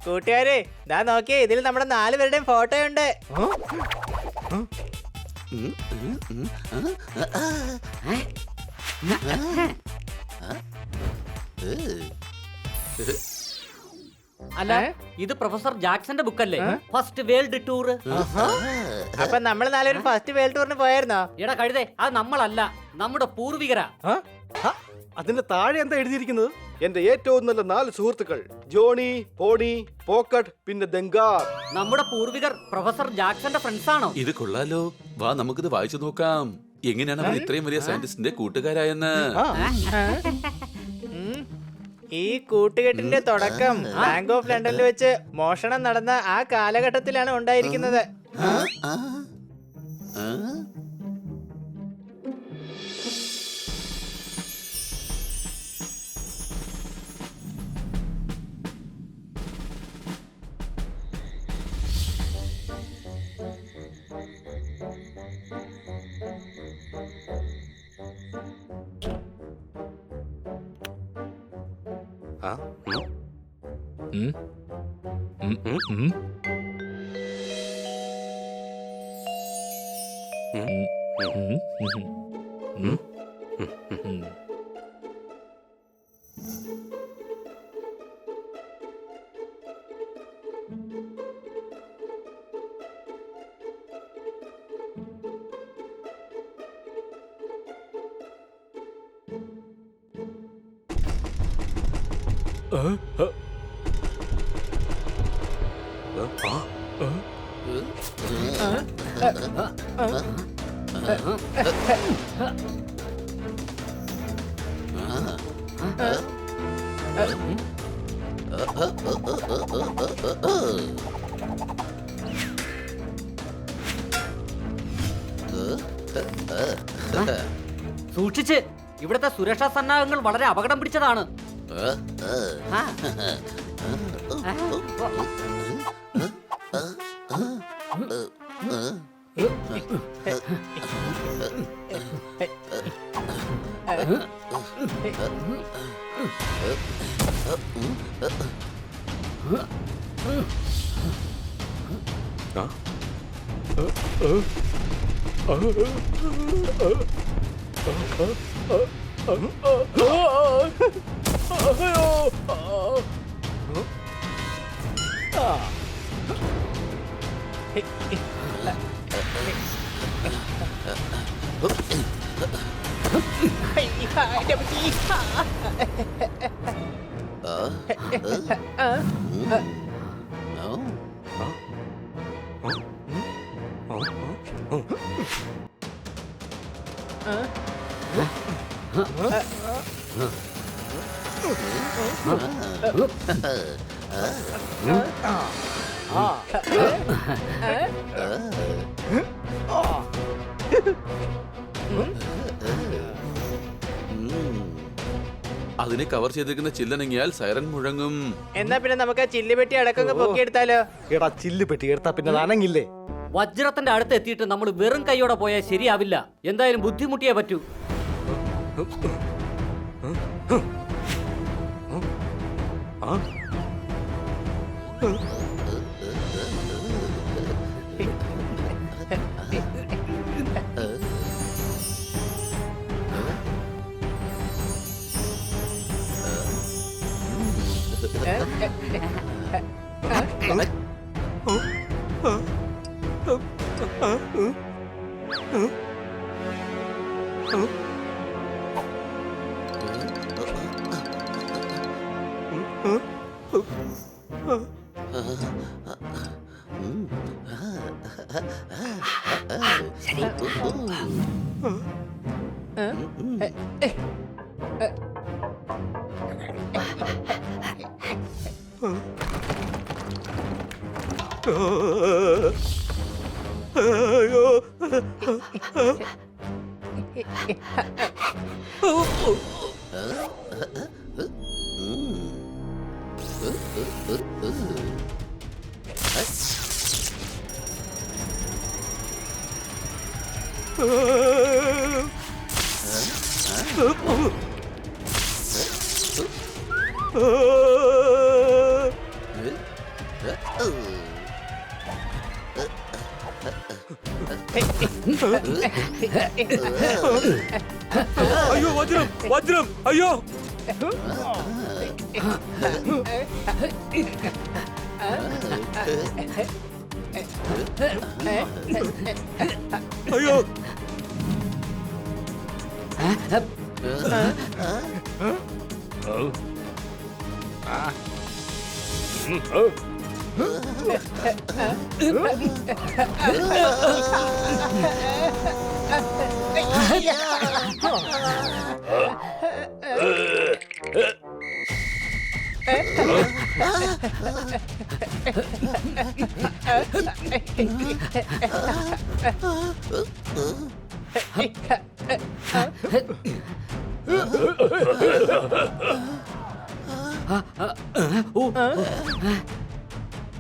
കൂട്ടുകാരെ ദാ നോക്കിയേ, ഇതിൽ നമ്മുടെ 4 പേരുടെയും ഫോട്ടോ ഉണ്ട്. അല്ല, ഇത് പ്രൊഫസർ ജാക്സന്റെ ബുക്കല്ലേ? First world tour. അപ്പൊ നമ്മൾ 4 പേരും ഫസ്റ്റ് വേൾഡ് ടൂറിന് പോയായിരുന്നോ? എടാ കഴുതേ, അത് നമ്മളല്ല, നമ്മുടെ പൂർവികരാ. അതിന്റെ താഴെ എന്താ എഴുതിയിരിക്കുന്നത്? എന്റെ ഏറ്റവും നല്ല 4 സുഹൃത്തുക്കൾ, ജോണി, പോണി, പോക്കറ്റ്, പിന്നെ ദങ്കാർ. നമ്മുടെ പൂർവികർ പ്രൊഫസർ ജാക്സന്റെ ഫ്രണ്ട്സ് ആണോ? ഇത് കൊള്ളാലോ, വാ നമുക്കിത് വായിച്ചു നോക്കാം. എങ്ങനെയാണ് അവർ ഇത്രയും വലിയ സയന്റിസ്റ്റിന്റെ കൂട്ടുകാരായെന്ന്. ഈ കൂട്ടുകെട്ടിന്റെ തുടക്കം ബാങ്ക് ഓഫ് ലണ്ടനിൽ വെച്ച് മോഷണം നടന്ന ആ കാലഘട്ടത്തിലാണ് ഉണ്ടായിരിക്കുന്നത്. സൂക്ഷിച്ച്, ഇവിടുത്തെ സുരക്ഷാ സന്നാഹങ്ങൾ വളരെ അപകടം പിടിച്ചതാണ്. അതിനെ കവർ ചെയ്തിരിക്കുന്ന ചില്ലനങ്ങിയാൽ സൈറൻ മുഴങ്ങും. എന്നാ പിന്നെ നമുക്ക് ചില്ലുപെട്ടി അടക്കം പൊക്കിയെടുത്താലോ? എടാ, ചില്ല് പെട്ടി എടുത്താ പിന്നെ അനങ്ങില്ലേ? വജ്രത്തിന്റെ അടുത്ത് എത്തിയിട്ട് നമ്മൾ വെറും കൈയോടെ പോയാൽ ശരിയാവില്ല. എന്തായാലും ബുദ്ധിമുട്ടിയേ പറ്റൂ. അയ്യോ. അയ്യോ വജ്രം വജ്രം അയ്യോ അയ്യോ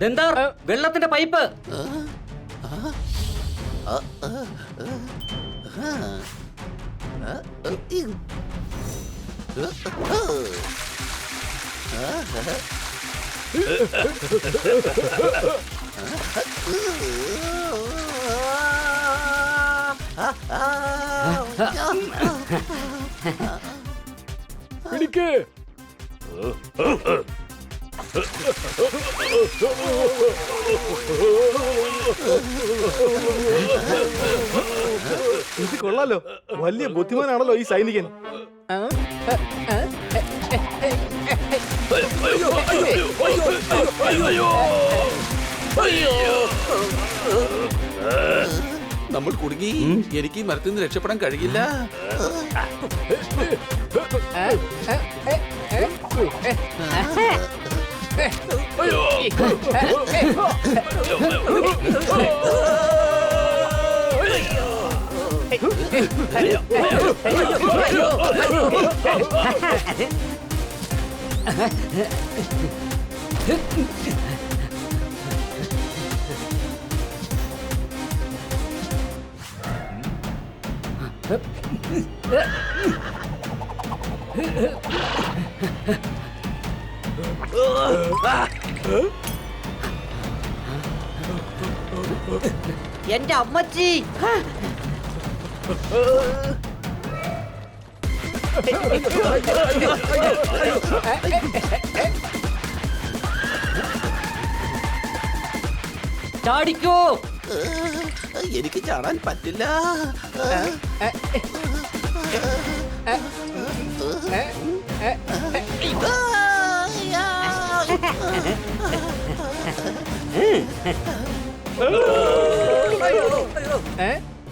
ദന്താർ വെള്ളത്തിന്റെ പൈപ്പ്. പിടിക്ക് ഇത് കൊള്ളാലോ, വലിയ ബുദ്ധിമാനാണല്ലോ ഈ സൈനികൻ. നമ്മൾ കുടുങ്ങി. എനിക്ക് ഈ മരത്തിൽ നിന്ന് രക്ഷപ്പെടാൻ കഴിയില്ല. എന്റെ അമ്മച്ചി. ചാടിക്കോ. എനിക്ക് ചാടാൻ പറ്റില്ല.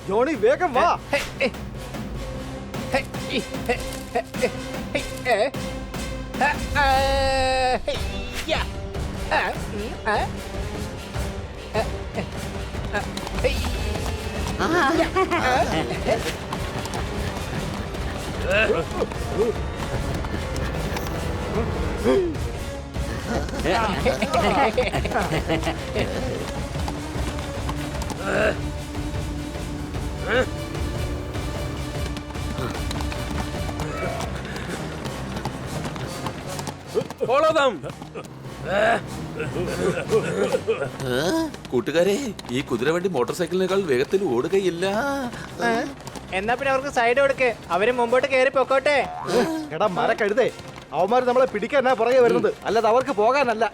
ജോണി വേഗം വാ. കൂട്ടുകാരെ, ഈ കുതിരവണ്ടി മോട്ടോർ സൈക്കിളിനേക്കാൾ വേഗത്തിൽ ഓടുകയില്ല. എന്നാ പിന്നെ അവർക്ക് സൈഡ് കൊടുക്ക്, അവര് മുമ്പോട്ട് കേറി പൊക്കോട്ടെ. എടാ മരക്കഴുതേ, അവന്മാര് നമ്മളെ പിടിക്കാനാ പുറകെ വരുന്നത്, അല്ലാതെ അവർക്ക് പോകാനല്ല.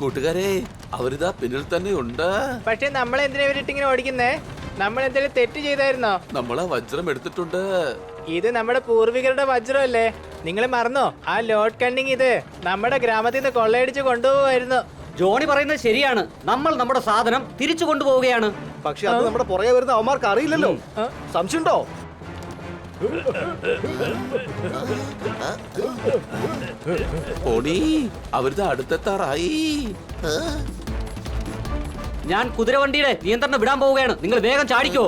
കൂട്ടുകാരെ, അവരിതാ പിന്നിൽ തന്നെ ഉണ്ട്. പക്ഷെ നമ്മളെന്തിനാ ഇവരിട്ട് ഇങ്ങനെ ഓടിക്കുന്നേ? നമ്മൾ എന്തെങ്കിലും തെറ്റ് ചെയ്തായിരുന്നോ? നമ്മളാ വജ്രം എടുത്തിട്ടുണ്ട്. ഇത് നമ്മുടെ പൂർവികരുടെ വജ്രമല്ലേ? നിങ്ങൾ മറന്നോ? ആ ലോഡ് കണ്ണിങ് ഇത് നമ്മുടെ ഗ്രാമത്തിൽ നിന്ന് കൊള്ളയടിച്ച് കൊണ്ടുപോകുമായിരുന്നു. ജോണി പറയുന്നത് ശരിയാണ്. നമ്മൾ നമ്മുടെ സാധനം തിരിച്ചു കൊണ്ടുപോവുകയാണ്. പക്ഷെ അത് നമ്മുടെ പുറകെ വരുന്ന അവന്മാർക്ക് അറിയില്ലല്ലോ. സംശയമുണ്ടോ? പോണി, അവരിതാ അടുത്തെത്താറായി. ഞാൻ കുതിരവണ്ടിയുടെ നിയന്ത്രണം വിടാൻ പോവുകയാണ്. നിങ്ങൾ വേഗം ചാടിക്കോ.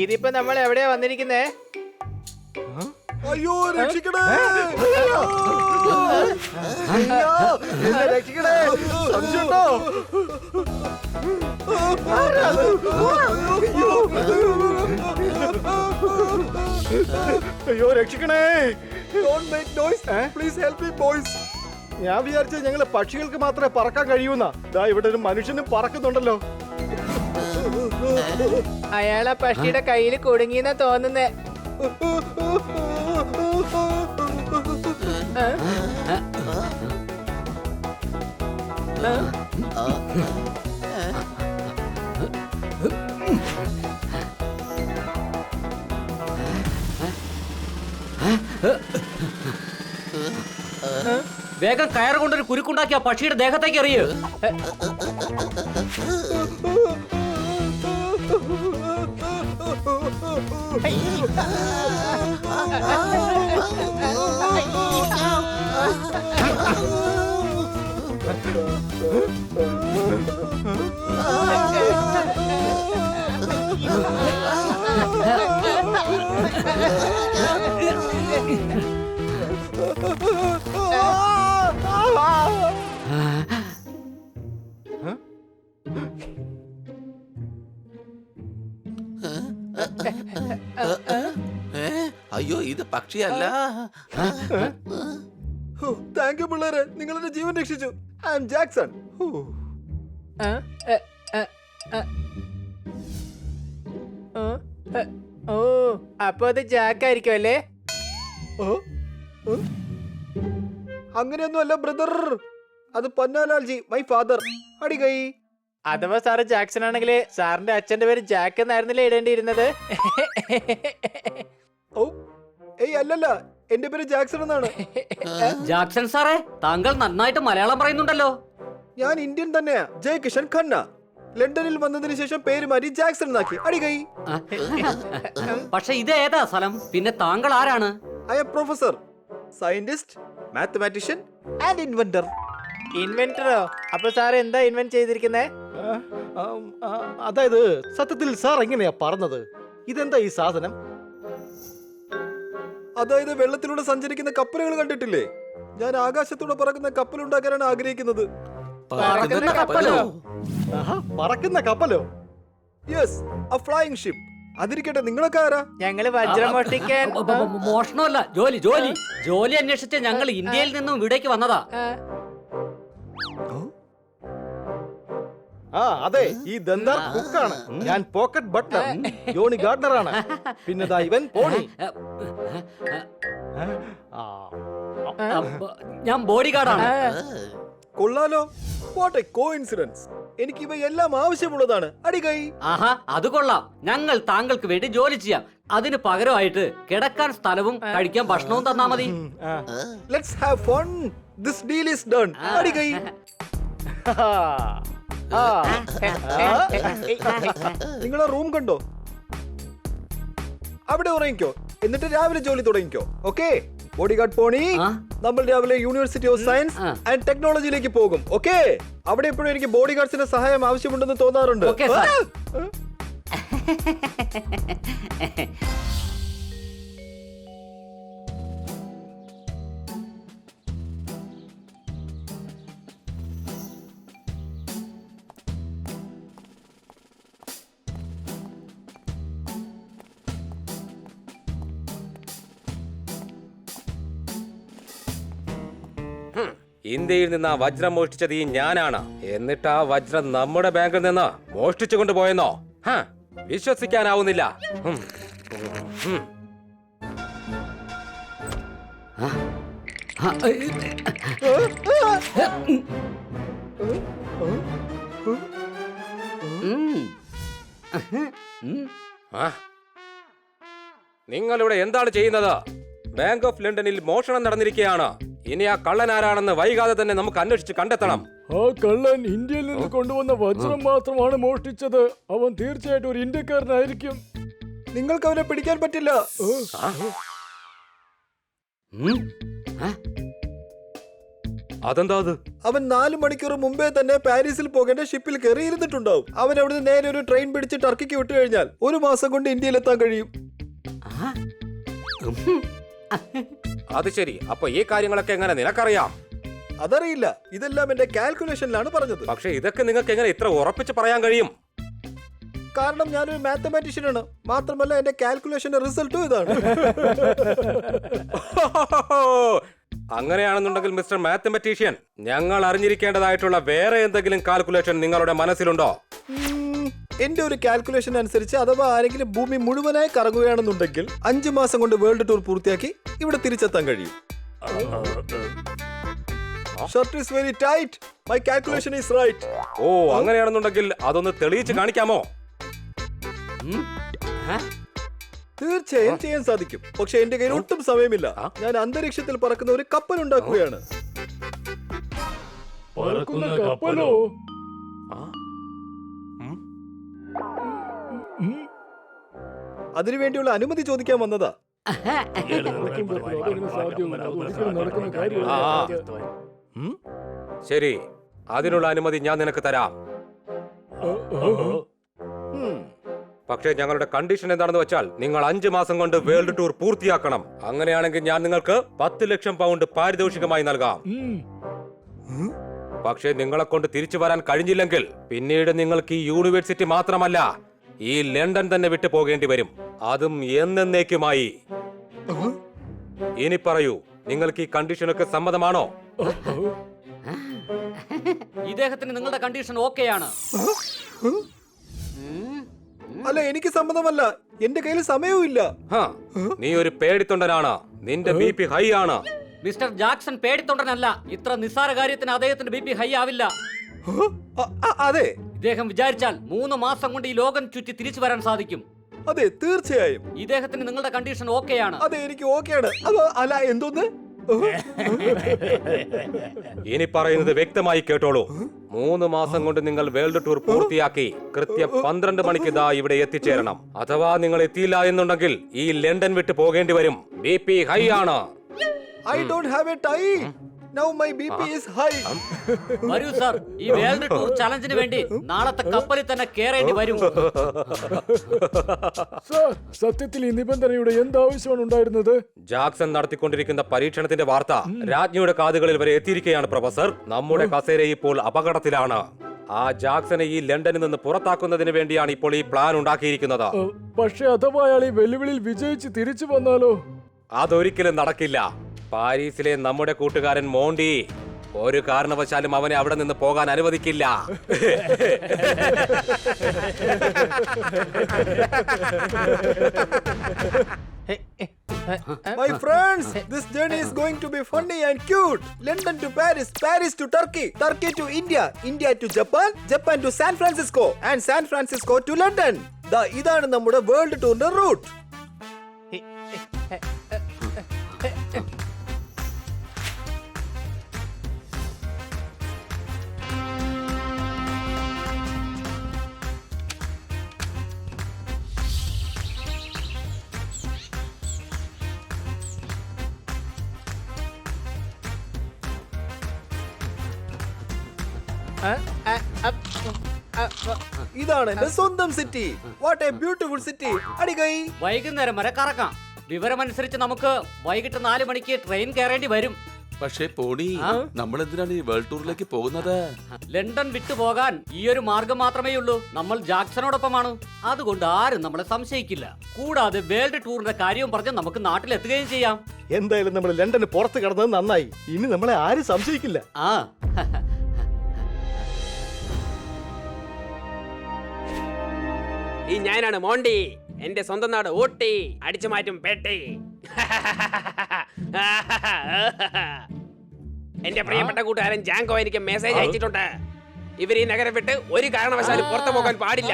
ഇതിപ്പോ നമ്മൾ എവിടെയാ വന്നിരിക്കുന്നേ? അയ്യോ രക്ഷിക്കണേ! എന്നെ രക്ഷിക്കണേ! സംശയമുണ്ടോ? അയ്യോ രക്ഷിക്കണേ! Don't make noise. Please help me, boys. ഞാൻ വിചാരിച്ചത് ഞങ്ങള് പക്ഷികൾക്ക് മാത്രമേ പറക്കാൻ കഴിയൂന്നാ. ദാ ഇവിടെ ഒരു മനുഷ്യനും പറക്കുന്നുണ്ടല്ലോ. അയാളെ പക്ഷിയുടെ കയ്യിൽ കുടുങ്ങിയെന്നാ തോന്നുന്നേ. വേഗം കയറ് കൊണ്ടൊരു കുരുക്കുണ്ടാക്കി ആ പക്ഷിയുടെ ദേഹത്തേക്ക് എറിയൂ. അയ്യോ, ഇത് പക്ഷിയല്ല. താങ്ക് യു പിള്ളേരെ, നിങ്ങൾ എന്റെ ജീവൻ രക്ഷിച്ചു. I am Jackson. ഓ, അപ്പൊ അത് ജാക്കായിരിക്കും അല്ലേ? അങ്ങനെയൊന്നും അല്ല ബ്രദർ, അത് പന്നാലാൽജി, മൈ ഫാദർ. അടികൈ. അഥവാ സാറ് ജാക്സൺ ആണെങ്കിൽ സാറിന്റെ അച്ഛന്റെ പേര് ജാക്ക് എന്നായിരുന്നില്ലേ ഇടേണ്ടിയിരുന്നത്? ഓ ഏയ് അല്ലല്ല, എന്റെ പേര് ജാക്സൺ എന്നാണ്. ജാക്സൺ സാറേ, താങ്കൾ നന്നായിട്ട് മലയാളം പറയുന്നുണ്ടല്ലോ. ഞാൻ ഇന്ത്യൻ തന്നെയാ, ജയ് കിഷൻ ഖന്ന. ലണ്ടനിൽ വന്നതിന് ശേഷം പേര് മാറ്റി ജാക്സൺ എന്നാക്കി. അടികൈ. പക്ഷെ ഇത് ഏതാ സ്ഥലം? പിന്നെ താങ്കൾ ആരാണ്? I am professor, scientist, mathematician and inventor. ഇൻവെന്ററോ? അപ്പൊ സാർ എന്താ ഇൻവെന്റ് ചെയ്തിരിക്കുന്നേ? അതായത് സത്യത്തിൽ സാർ എങ്ങനെയാ പറഞ്ഞത്? ഇതെന്താ ഈ സാധനം? അതായത് വെള്ളത്തിലൂടെ സഞ്ചരിക്കുന്ന കപ്പലുകൾ കണ്ടിട്ടില്ലേ? ഞാൻ ആകാശത്തൂടെ പറക്കുന്ന കപ്പലുണ്ടാക്കാനാണ് ആഗ്രഹിക്കുന്നത്. പറക്കുന്ന കപ്പലോ? പറക്കുന്ന കപ്പലോ? Yes, a flying ship. അതിരിക്കട്ടെ, നിങ്ങളൊക്കെ ആരാ? ഞങ്ങള് വജ്രം മോഷ്ടിക്കാൻ. മോഷണമല്ല, ജോലി ജോലി ജോലി അന്വേഷിച്ച് ഞങ്ങൾ ഇന്ത്യയിൽ നിന്നും ഇവിടേക്ക് വന്നതാ. അതെ, ഈ ദന്താർ കുക്കാണ്. ഞാൻ പോക്കറ്റ് ബട്ട്ലർ, ജോണി ഗാർഡനർ ആണ്. പിന്നെ ദാ ഇവൻ പോണി. ഞാൻ ബോഡി ഗാർഡാണ്. കൊള്ളാലോ, വാട്ട് എ കോഇൻസിഡൻസ്. എനിക്ക് ഇവയെല്ലാം ആവശ്യമുള്ളതാണ്. അടികൈ. ആഹാ, അത് കൊള്ളാം. ഞങ്ങൾ താങ്കൾക്ക് വേണ്ടി ജോലി ചെയ്യാം. അതിന് പകരമായിട്ട് കിടക്കാൻ സ്ഥലവും കഴിക്കാൻ ഭക്ഷണവും തന്നാ മതി. Let's have fun. This deal is done. അടികൈ. നിങ്ങളെ റൂം കണ്ടോ? അവിടെ ഉറങ്ങിക്കോ, എന്നിട്ട് രാവിലെ ജോലി തുടങ്ങിക്കോ. ഓക്കെ ബോഡി ഗാർഡ് പോണി, ആ? നമ്മൾ രാവിലെ യൂണിവേഴ്സിറ്റി ഓഫ് സയൻസ് ആ. ആൻഡ് ടെക്നോളജിയിലേക്ക് പോകും. ഓക്കെ അവിടെ എപ്പോഴും എനിക്ക് ബോഡി ഗാർഡ്സിന്റെ സഹായം ആവശ്യമുണ്ടെന്ന് തോന്നാറുണ്ട്. Okay, sir. ആ? ഇന്ത്യയിൽ നിന്ന് ആ വജ്രം മോഷ്ടിച്ചത് ഈ ഞാനാണ്. എന്നിട്ട് ആ വജ്രം നമ്മുടെ ബാങ്കിൽ നിന്ന് മോഷ്ടിച്ചു കൊണ്ടുപോയെന്നോ? വിശ്വസിക്കാനാവുന്നില്ല. നിങ്ങളിവിടെ എന്താണ് ചെയ്യുന്നത്? ബാങ്ക് ഓഫ് ലണ്ടനിൽ മോഷണം നടന്നിരിക്കുകയാണ്. ഇനി ആ കള്ളൻ ആരാണെന്ന് വൈകാതെ തന്നെ നമുക്ക് അന്വേഷിച്ച് കണ്ടെത്തണം. ആ കള്ളൻ ഇന്ത്യയിൽ നിന്ന് കൊണ്ടുവന്ന വജ്രം മാത്രമാണ് മോഷ്ടിച്ചത്. അവൻ തീർച്ചയായിട്ടും ഒരു ഇന്ത്യക്കാരനായിരിക്കും. നിങ്ങൾക്ക് അവനെ പിടിക്കാൻ പറ്റില്ല. അതെന്താ അത്? അവൻ 4 മണിക്കൂർ മുമ്പേ തന്നെ പാരീസിൽ പോകേണ്ട ഷിപ്പിൽ കയറിയിരുന്നിട്ടുണ്ടാവും. അവൻ അവിടുന്ന് നേരെ ഒരു ട്രെയിൻ പിടിച്ച് ടർക്കിക്ക് വിട്ടു കഴിഞ്ഞാൽ 1 മാസം കൊണ്ട് ഇന്ത്യയിലെത്താൻ കഴിയും. അത് ശരി. അപ്പൊ ഈ കാര്യങ്ങളൊക്കെ എങ്ങനെ നിനക്കറിയാം? അതറിയില്ല, ഇതെല്ലാം എന്റെ കാൽക്കുലേഷനിലാണ് പറഞ്ഞത്. പക്ഷെ ഇതൊക്കെ നിങ്ങൾക്ക് എങ്ങനെ ഇത്ര ഉറപ്പിച്ച് പറയാൻ കഴിയും? കാരണം ഞാനൊരു മാത്തമാറ്റീഷ്യനാണ്. മാത്രമല്ല എന്റെ കാൽക്കുലേഷന്റെ റിസൾട്ടും ഇതാണ്. അങ്ങനെയാണെന്നുണ്ടെങ്കിൽ മിസ്റ്റർ മാത്തമാറ്റീഷ്യൻ, ഞങ്ങൾ അറിഞ്ഞിരിക്കേണ്ടതായിട്ടുള്ള വേറെ എന്തെങ്കിലും കാൽക്കുലേഷൻ നിങ്ങളുടെ മനസ്സിലുണ്ടോ? എന്റെ ഒരു കാൽക്കുലേഷൻ അനുസരിച്ച് അഥവാ ആരെങ്കിലും ഭൂമി മുഴുവനായി കറങ്ങുകയാണെന്നുണ്ടെങ്കിൽ 5 മാസം കൊണ്ട് വേൾഡ് ടൂർ പൂർത്തിയാക്കി ഇവിടെ തിരിച്ചെത്താൻ കഴിയും. Shirt is very tight. My calculation is right. Oh, അങ്ങനെയാണെന്നുണ്ടെങ്കിൽ അതൊന്ന് തെളിയിച്ച് കാണിക്കാമോ? തീർച്ചയായും ചെയ്യാൻ സാധിക്കും. പക്ഷെ എന്റെ കയ്യിൽ ഒട്ടും സമയമില്ല. ഞാൻ അന്തരീക്ഷത്തിൽ പറക്കുന്ന ഒരു കപ്പൽ ഉണ്ടാക്കുകയാണ്. പറക്കുന്ന കപ്പലോ? അതിനുവേണ്ടിയുള്ള അനുമതി ചോദിക്കാൻ വന്നതാ. അതെങ്ങനെ സാധ്യമാണ്? അത് ഒരിക്കലും നടക്കുന്ന കാര്യമല്ല. ശരി, അതിനുള്ള അനുമതി ഞാൻ നിനക്ക് തരാം. പക്ഷേ ഞങ്ങളുടെ കണ്ടീഷൻ എന്താണെന്ന് വെച്ചാൽ നിങ്ങൾ 5 മാസം കൊണ്ട് വേൾഡ് ടൂർ പൂർത്തിയാക്കണം. അങ്ങനെയാണെങ്കിൽ ഞാൻ നിങ്ങൾക്ക് 10 ലക്ഷം പൗണ്ട് പാരിതോഷികമായി നൽകാം. പക്ഷേ നിങ്ങളെ കൊണ്ട് തിരിച്ചു വരാൻ കഴിഞ്ഞില്ലെങ്കിൽ പിന്നീട് നിങ്ങൾക്ക് ഈ യൂണിവേഴ്സിറ്റി മാത്രമല്ല ഈ ലണ്ടൻ തന്നെ വിട്ടു പോകേണ്ടി വരും. അതും എന്നേക്കുമായി. ഇനി പറയൂ, നിങ്ങൾക്ക് ഈ കണ്ടീഷനൊക്കെ സമ്മതമാണോ? ഇദ്ദേഹത്തിന് നിങ്ങളുടെ കണ്ടീഷൻ ഓക്കെയാണ്. അല്ല, എനിക്ക് സമ്മതമല്ല. എന്റെ കയ്യിൽ സമയവും ഇല്ല. നീ ഒരു പേടിത്തൊണ്ടനാണ്. നിന്റെ BP ഹൈ ആണ്. മിസ്റ്റർ ജാക്സൺ പേടിത്തൊണ്ടനല്ല. ഇത്ര നിസ്സാര കാര്യത്തിന് അദ്ദേഹത്തിന്റെ BP ഹൈ ആവില്ല. അതെ ഇദ്ദേഹം വിചാരിച്ചാൽ 3 മാസം കൊണ്ട് ഈ ലോകം ചുറ്റി തിരിച്ചു വരാൻ സാധിക്കും. അതെ, തീർച്ചയായും. ഇദ്ദേഹത്തിന് നിങ്ങളുടെ കണ്ടീഷൻ ഓക്കെയാണ്. അതെ, എനിക്ക് ഓക്കെയാണ്. അല്ല, എന്തോന്ന്? ഇനി പറയുന്നത് വ്യക്തമായി കേട്ടോളൂ. 3 മാസം കൊണ്ട് നിങ്ങൾ വേൾഡ് ടൂർ പൂർത്തിയാക്കി കൃത്യം 12 മണിക്ക് ഇതാ ഇവിടെ എത്തിച്ചേരണം. അഥവാ നിങ്ങൾ എത്തിയില്ല എന്നുണ്ടെങ്കിൽ ഈ ലണ്ടൻ വിട്ട് പോകേണ്ടി വരും. BP ഹൈ ആണ്. I don't have a tie. Now my BP is high. വരൂ സാർ, ഈ വേൾഡ് ടൂർ ചലഞ്ചിന് വേണ്ടി നാളത്തെ കപ്പലിൽ തന്നെ കേറേണ്ടി വരും. സാർ, സത്യത്തിൽ ഈ നിബന്ധനയുടെ എന്താവശ്യമാണ് ഉണ്ടായിരുന്നത്? ജാക്സൺ നടത്തിക്കൊണ്ടിരിക്കുന്ന പരീക്ഷണത്തിന്റെ വാർത്ത രാജ്ഞിയുടെ കാതുകളിൽ വരെ എത്തിയിരിക്കുകയാണ് പ്രൊഫസർ. നമ്മുടെ കസേര ഇപ്പോൾ അപകടത്തിലാണ്. ആ ജാക്സനെ ഈ ലണ്ടനിൽ നിന്ന് പുറത്താക്കുന്നതിന് വേണ്ടിയാണ് ഇപ്പോൾ ഈ പ്ലാൻ ഉണ്ടാക്കിയിരിക്കുന്നത്. പക്ഷെ അഥവാ അയാൾ ഈ വെല്ലുവിളിയിൽ വിജയിച്ച് തിരിച്ചു വന്നാലോ? അതൊരിക്കലും നടക്കില്ല. പാരീസിലെ നമ്മുടെ കൂട്ടുകാരൻ മോണ്ടി ഒരു കാരണവശാലും അവനെ അവിടെ നിന്ന് പോകാൻ അനുവദിക്കില്ല. My friends, this journey is going to be funny and cute. London to Paris, Paris to Turkey, Turkey to India, India to Japan, Japan to San Francisco, and San Francisco to London. ഇതാണ് നമ്മുടെ world ടൂറിന്റെ root. ഇതാണ് എന്റെ സ്വന്തം city. What a beautiful city. അടികൈ. വൈകുന്നേരം വരെ കറക്കാം. വിവരമനുസരിച്ച് നമുക്ക് വൈകിട്ട് 4 മണിക്ക് ട്രെയിൻ കയറേണ്ടി വരും. പക്ഷേ പോണി, നമ്മൾ എന്തിനാണ് ഈ വേൾഡ് ടൂറിലേക്ക് പോകുന്നത്? ലണ്ടൻ വിട്ടുപോകാൻ ഈ ഒരു മാർഗം മാത്രമേ ഉള്ളൂ. നമ്മൾ ജാക്സണോടൊപ്പമാണ്. അതുകൊണ്ട് ആരും നമ്മളെ സംശയിക്കില്ല. കൂടാതെ വേൾഡ് ടൂറിന്റെ കാര്യവും പറഞ്ഞ് നമുക്ക് നാട്ടിലെത്തുകയും ചെയ്യാം. എന്തായാലും നമ്മൾ ലണ്ടന് പുറത്ത് കടന്നത് നന്നായി. ഇനി നമ്മളെ ആരും സംശയിക്കില്ല. ആ ഈ ഞാനാണ് മോണ്ടി. എന്റെ സ്വന്തം നാട് ഊട്ടി. അടിച്ചു മാറ്റും പേട്ടി. എന്റെ പ്രിയപ്പെട്ട കൂട്ടുകാരൻ ജാങ്കോ എനിക്ക് മെസ്സേജ് അയച്ചിട്ടുണ്ട്. ഇവർ ഈ നഗരം വിട്ട് ഒരു കാരണവശാലും പുറത്തു പോകാൻ പാടില്ല.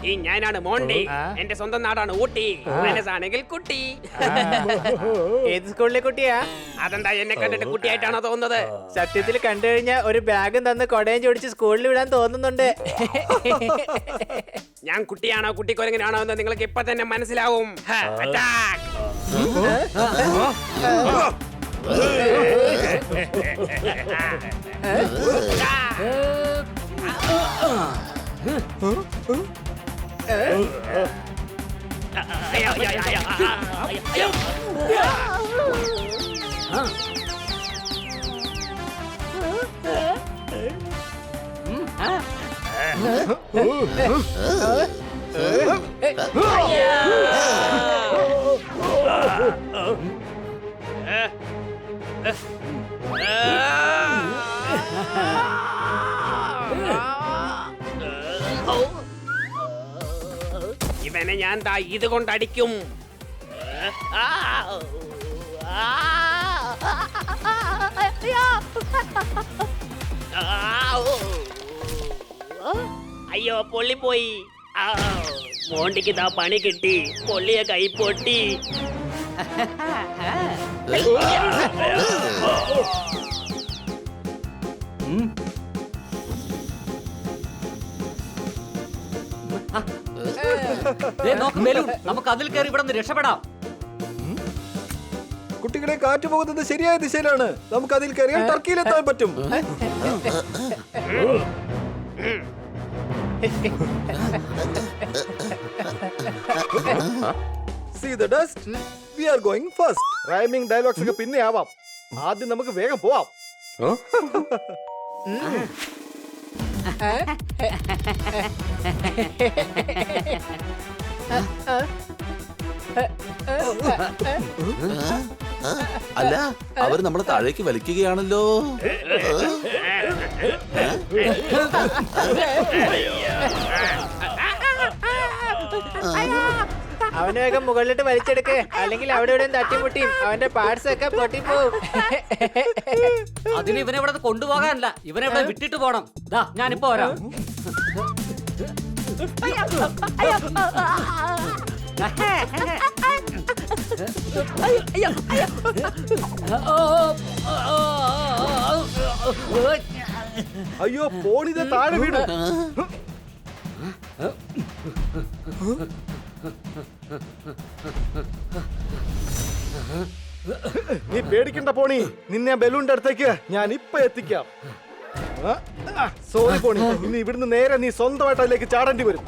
ഈ ഞാനാണ് മോണ്ടി. എന്റെ സ്വന്തം നാടാണ് ഊട്ടി. മനസ്സാണെങ്കിൽ കുട്ടി. ഏത് സ്കൂളിലെ കുട്ടിയാ? അതെന്താ എന്നെ കണ്ടിട്ട് കുട്ടിയായിട്ടാണോ തോന്നുന്നത്? സത്യത്തിൽ കണ്ടു കഴിഞ്ഞാൽ ഒരു ബാഗും തന്ന് കൊടയും ചോടിച്ച് സ്കൂളിൽ വിടാൻ തോന്നുന്നുണ്ട്. ഞാൻ കുട്ടിയാണോ കുട്ടിക്കൊരങ്ങനാണോ എന്ന് നിങ്ങൾക്ക് ഇപ്പൊ തന്നെ മനസ്സിലാവും. അറ്റാക്ക്! ഇവനെ ഞാൻ ദാ ഇത് കൊണ്ടടിക്കും. അയ്യോ പൊള്ളിപ്പോയി. മോണ്ടിക്ക് ദാ പണി കിട്ടി. പൊള്ളിയ കൈ പൊട്ടി. നോക്ക് ബലൂൺ, നമുക്ക് അതിൽ കയറി ഇവിടെ നിന്ന് രക്ഷപ്പെടാം. കുട്ടികളെ, കാറ്റ് പോകുന്നത് ശരിയായ ദിശയിലാണ്. നമുക്ക് അതിൽ കയറിയാൽ ടർക്കിയിലെത്താൻ പറ്റും. See the dust? We are going first. Rhyming dialogues ഒക്കെ പിന്നെ ആവാം. ആദ്യം നമുക്ക് വേഗം പോവാം. അല്ല, അവർ നമ്മളെ താഴേക്ക് വലിക്കുകയാണല്ലോ. അവനെ വേഗം മുകളിലിട്ട് വലിച്ചെടുക്ക്, അല്ലെങ്കിൽ അവിടെ ഇവിടെ തട്ടിമുട്ടിയും അവന്റെ പാർട്സ് ഒക്കെ പൊട്ടിപ്പോവും. അതിന് ഇവനെ ഇവിടെ കൊണ്ടുപോകാനല്ല, ഇവനെ ഇവിടെ വിട്ടിട്ട് പോണം. ദാ ഞാനിപ്പോ വരാം. അയ്യോ, പോണിത് താഴെ വീണു. നീ പേടിക്കണ്ട പോണി, നിന്നെ ബലൂണിന്റെ അടുത്തേക്ക് ഞാൻ ഇപ്പൊ എത്തിക്കാം. സോറി പോണി, ഇനി ഇവിടുന്ന് നേരെ നീ സ്വന്തമായിട്ട് അതിലേക്ക് ചാടേണ്ടി വരും.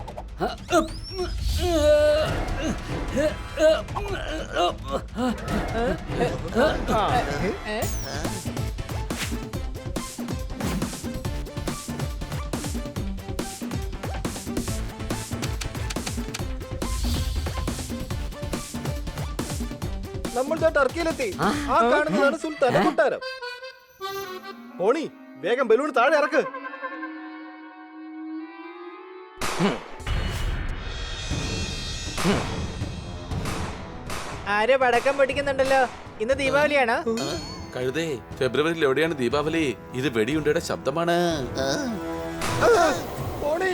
നമ്മൾ ടർക്കിയിലെത്തി. ആ കാണുന്നതാണ് സുൽത്താന്റെ കൊട്ടാരം. പോണി, വേഗം ബലൂൺ താഴെ ഇറക്ക്. ആരോ പടക്കം പൊട്ടിക്കുന്നുണ്ടല്ലോ. ഇന്ന് ദീപാവലിയാണോ? കഴുതേ, ഫെബ്രുവരിയിൽ എവിടെയാണ് ദീപാവലി? ഇത് വെടിയുണ്ടയുടെ ശബ്ദമാണ്. പോണി,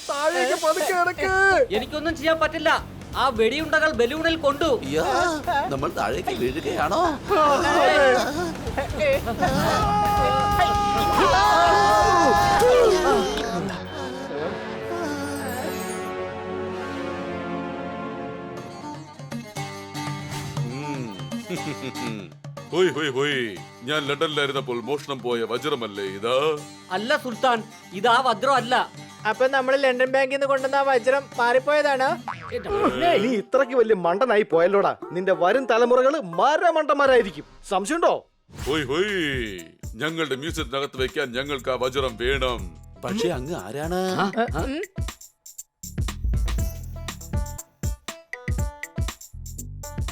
താഴേക്ക് പതുക്കെ കിടക്ക്. എനിക്കൊന്നും ചെയ്യാൻ പറ്റില്ല. ആ വെടിയുണ്ടകൾ ബലൂണിൽ കൊണ്ടു. അയ്യോ, നമ്മൾ താഴേക്ക് വീഴുകയാണോ? ഹോയ് ഹോയ് ഹോയ്, ഞാൻ ലണ്ടനിലായിരുന്നപ്പോൾ മോഷണം പോയ വജ്രമല്ലേ ഇതാ? അല്ല സുൽത്താൻ, ഇതാ വജ്രം അല്ല. അപ്പൊ നമ്മൾ ലണ്ടൻ ബാങ്കിൽ നിന്ന് കൊണ്ടുവന്ന ആ വജ്രം മാറിപ്പോയതാണ്. നീ ഇത്രക്ക് വലിയ മണ്ടനായി പോയല്ലോടാ. നിന്റെ വരും തലമുറകള് മണ്ടന്മാരായിരിക്കും. സംശയമുണ്ടോ? ഹോയ് ഹോയ്, ഞങ്ങളുടെ മ്യൂസിയത്തിനകത്ത് വെക്കാൻ ഞങ്ങൾക്ക് ആ വജ്രം വേണം. പക്ഷെ അങ്ങ് ആരാണ്?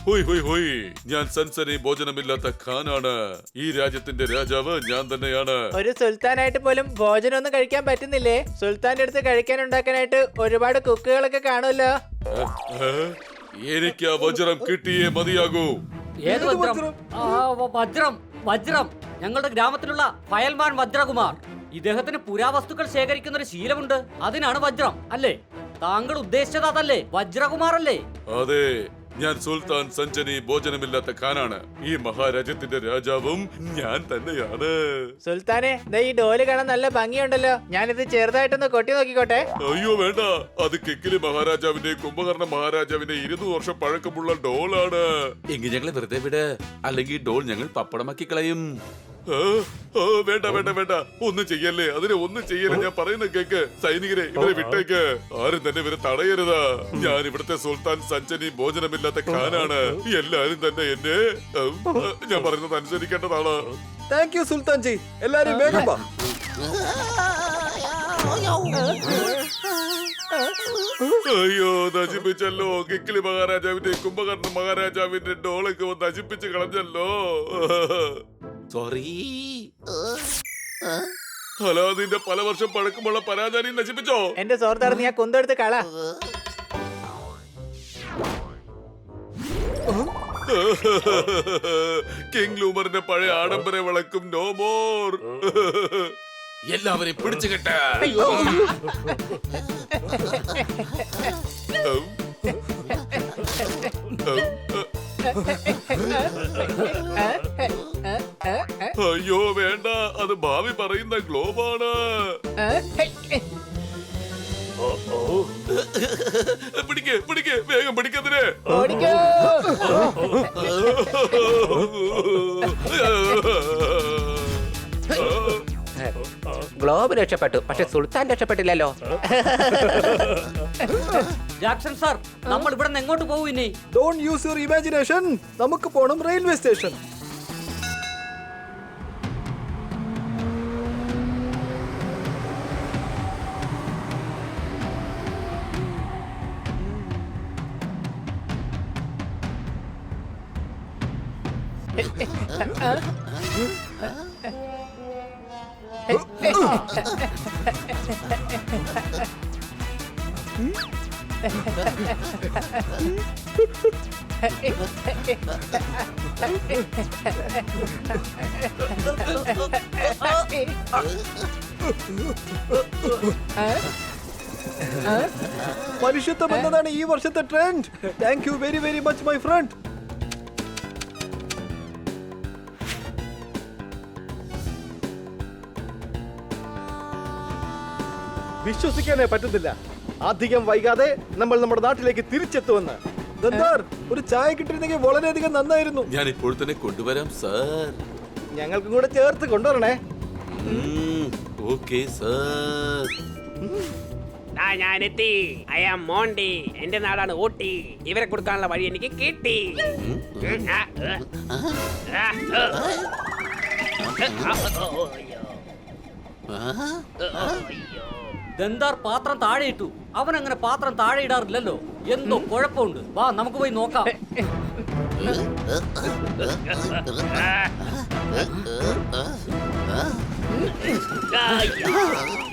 ഹോയ് ഹോയ് ഹോയ്, ഞാൻ സൻസനി ഭോജനമില്ലാത്ത ഖാനാണ്. ഈ രാജ്യത്തിന്റെ രാജാവ് ഞാൻ തന്നെയാണ്. ഒരു സുൽത്താനായിട്ട് പോലും ഭോജനം ഒന്നും കഴിക്കാൻ പറ്റുന്നില്ലേ? സുൽത്താന്റെ അടുത്ത് കഴിക്കാൻ ഉണ്ടാക്കാനായിട്ട് ഒരുപാട് കുക്കുകളൊക്കെ കാണുമല്ലോ. എനിക്ക് ആ വജ്രം കിട്ടിയേ മതിയാകൂ. ഏത് വജ്രം? ആ, വജ്രം വജ്രം ഞങ്ങളുടെ ഗ്രാമത്തിലുള്ള ഫയൽമാൻ വജ്രകുമാർ. ഇദ്ദേഹത്തിന് പുരാവസ്തുക്കൾ ശേഖരിക്കുന്ന ഒരു ശീലമുണ്ട്. അതിനാണ് വജ്രം, അല്ലേ? താങ്കൾ ഉദ്ദേശിച്ചത് അതല്ലേ? വജ്രകുമാർ അല്ലേ? അതെ, ഞാൻ സുൽത്താൻ സഞ്ജനി ഭോജനമില്ലാത്ത ഖാനാണ്. ഈ മഹാരാജ്യത്തിന്റെ രാജാവും ഞാൻ തന്നെയാണ്. സുൽത്താനെ, ദേ ഈ ഡോല് കാണാൻ നല്ല ഭംഗിയുണ്ടല്ലോ. ഞാനിത് ചെറുതായിട്ടൊന്ന് കൊട്ടി നോക്കിക്കോട്ടെ. അയ്യോ വേണ്ട, അത് കിക്കിലി മഹാരാജാവിന്റെ കുംഭകർണ മഹാരാജാവിന്റെ 200 വർഷം പഴക്കമുള്ള ഡോളാണ്. എങ്കിൽ ഞങ്ങളെ വെറുതെ വിട്, അല്ലെങ്കിൽ ഡോൾ ഞങ്ങൾ പപ്പടമാക്കി കളയും. വേണ്ട വേണ്ട വേണ്ട, ഒന്നും ചെയ്യല്ലേ, അതിനെ ഒന്നും ചെയ്യല്ലേ. ഞാൻ പറയുന്ന കേക്ക്. സൈനികരെ, ഇവരെ വിട്ടേക്ക്. ആരും തന്നെ ഇവരെ തടയരുത്. ഞാൻ ഇവിടുത്തെ സുൽത്താൻ സഞ്ജനി ഭോജനമില്ലാത്ത ഖാനാണ്. എല്ലാരും തന്നെ എന്നെ ഞാൻ പറയുന്നത് അനുസരിക്കേണ്ടതാണ്. Thank you Sultan ji. എല്ലാരും വേഗം വാ. അയ്യോ, നശിപ്പിച്ചല്ലോ. കിക്കിലി മഹാരാജാവിന്റെ കുംഭകർണ മഹാരാജാവിന്റെ ഡോളൊക്കെ നശിപ്പിച്ച് കളഞ്ഞല്ലോ. സോറി. ഹലോ, നിന്റെ പല വർഷം പഴക്കമുള്ള പരാജാനി നശിപ്പിച്ചോ? എന്റെ സുഹൃത്താറ്, നീ ആ കുന്തെടുത്ത് കള. കിങ് ലൂമറിന്റെ പഴയ ആഡംബര വിളക്കും നോ മോർ. എല്ലാവരെയും പിടിച്ചു കെട്ട. അയ്യോ വേണ്ട, അത് ഭാവി പറയുന്ന ഗ്ലോബാണ്. പിടിക്ക് പിടിക്ക്, വേഗം പിടിക്കതിനെ. ഓടിക്കോ. ഗ്ലോബ് രക്ഷപ്പെട്ടു, പക്ഷെ സുൽത്താൻ രക്ഷപ്പെട്ടില്ലല്ലോ. ജാക്സൺ സാർ, നമ്മൾ ഇവിടെ നിന്ന് എങ്ങോട്ട് പോകും ഇനി? Don't use your imagination. നമുക്ക് പോണം റെയിൽവേ സ്റ്റേഷൻ. മനുഷ്യത്വം എന്നതാണ് ഈ വർഷത്തെ trend. Thank you very very much my friend. വിശ്വസിക്കാനേ പറ്റുന്നില്ല. അധികം വൈകാതെ നമ്മൾ നമ്മുടെ നാട്ടിലേക്ക് തിരിച്ചെത്തുമെന്ന്. ദന്താർ, ഒരു ചായ കിട്ടിയിരുന്നെങ്കിൽ വളരെയധികം നന്നായിരുന്നു. ഞാൻ ഇപ്പോൾ തന്നെ കൊണ്ടുവരാം സാർ. ഞങ്ങൾക്കും കൂടെ ചേർത്ത് കൊണ്ടുവരണേ. Okay sir. ഞാനെത്തി. I am Monty. എന്റെ നാടാണ് ഊട്ടി. ഇവരെ കൊടുക്കാനുള്ള വഴി എനിക്ക് കിട്ടി. ദന്താർ പാത്രം താഴെ ഇട്ടു. അവൻ അങ്ങനെ പാത്രം താഴെ ഇടാറില്ലല്ലോ. എന്തോ കുഴപ്പമുണ്ട്. വാ, നമുക്ക് പോയി നോക്കാം.